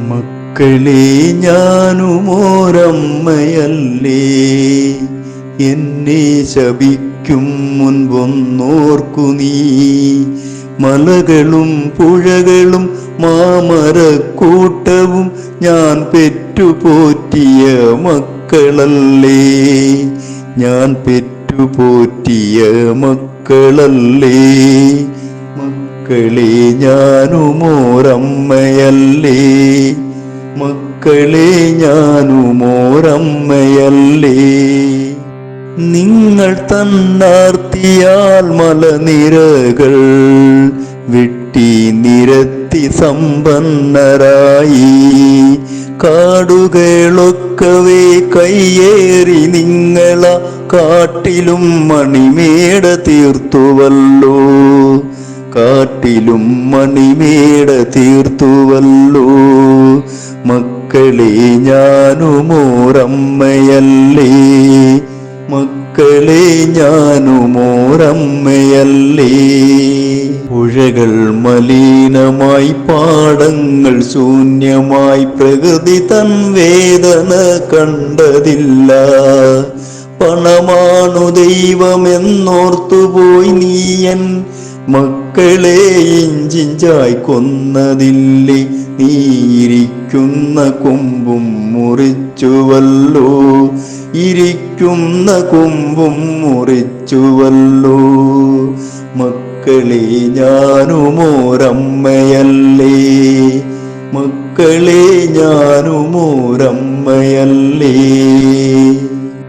മക്കളെ ഞാനുമോരമ്മയല്ലേ, എന്നെ ശപിക്കും മുൻപൊന്നോർക്കു നീ. മലകളും പുഴകളും മാമരക്കൂട്ടവും ഞാൻ പെറ്റുപോറ്റിയ മക്കളല്ലേ, ഞാൻ പെറ്റുപോറ്റിയ മക്കളല്ലേ. മക്കളെ ഞാനുമോരമ്മയല്ലേ, മക്കളെ ഞാനുമോരമ്മയല്ലേ. നിങ്ങൾ തന്നാർത്തിയാൽ മലനിരകൾ വെട്ടി നിരത്തി സമ്പന്നരായി. കാടുകളൊക്കവേ കയ്യേറി നിങ്ങള കാട്ടിലും മണിമേട തീർത്തുവല്ലോ, കാട്ടിലും മണിമേട തീർത്തുവല്ലോ. മക്കളെ ഞാനുമോരമ്മയല്ലേ, മക്കളെ ഞാനുമോരമ്മയല്ലേ. പുഴകൾ മലിനമായി, പാടങ്ങൾ ശൂന്യമായി, പ്രകൃതി തൻ വേദന കണ്ടതില്ല. പണമാണു ദൈവമെന്നോർത്തുപോയി നീയൻ മക്കളെ ഇഞ്ചിഞ്ചായി കൊന്നതില്ലേ. നീ ഇരിക്കുന്ന കൊമ്പും മുറിച്ചുവല്ലോ, ഇരിക്കുന്ന കൊമ്പും മുറിച്ചുവല്ലോ. മക്കളെ ഞാനുമോരമ്മയല്ലേ, മക്കളെ ഞാനുമോരമ്മയല്ലേ.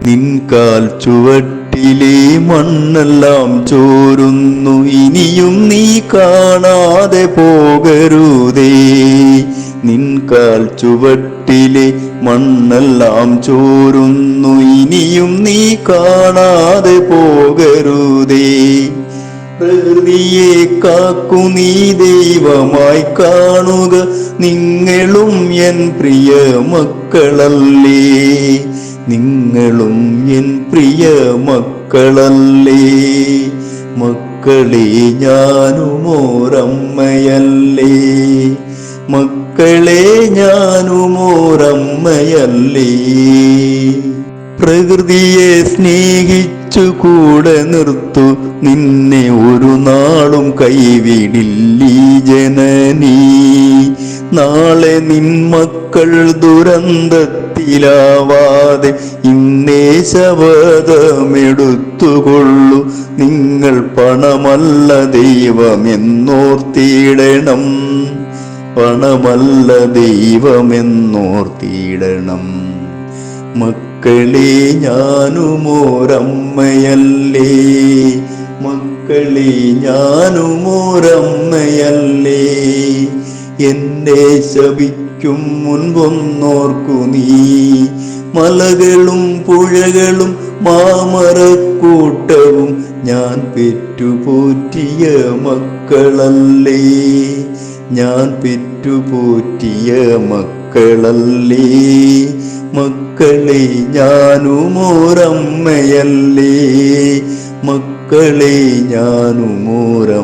നിൻകാൽ ചുവട്ടിലെ മണ്ണെല്ലാം ചോരുന്നു, ഇനിയും നീ കാണാതെ പോകരുതേ. നിൻകാൽ ചുവട്ടിലെ മണ്ണെല്ലാം ചോരുന്നു, ഇനിയും നീ കാണാതെ പോകരുതേ. പ്രകൃതിയെ കാക്കു നീ ദൈവമായി കാണുക, നിങ്ങളും എൻ പ്രിയ മക്കളല്ലേ, നിങ്ങളും എൻ പ്രിയ മക്കളല്ലേ. മക്കളെ ഞാനുമോരമ്മയല്ലേ, മക്കളെ ഞാനുമോരമ്മയല്ലേ. പ്രകൃതിയെ സ്നേഹിച്ചു കൂടെ നിർത്തു, നിന്നെ ഒരു നാളും കൈവിടില്ലീ ജനനീ. നാളെ നിൻ മക്കൾ ദുരന്തത്തിലാവാതെ ഇന്നേ ശപഥമെടുത്തുകൊള്ളു. നിങ്ങൾ പണമല്ല ദൈവമെന്നോർത്തിടണം, പണമല്ല ദൈവമെന്നോർത്തിടണം. മക്കളെ ഞാനുമോരമ്മയല്ലേ, മക്കളെ ഞാനുമോരമ്മയല്ലേ. എന്നെ ശപിക്കും മുൻപൊന്നോർക്കു നീ. മലകളും പുഴകളും മാമരക്കൂട്ടവും ഞാൻ പെറ്റുപോറ്റിയ മക്കളല്ലേ, ഞാൻ പെറ്റുപോറ്റിയ മക്കളല്ലേ. മക്കളെ ഞാനുമോരമ്മയല്ലേ, മക്കളെ ഞാനുമോരമ്മയല്ലേ.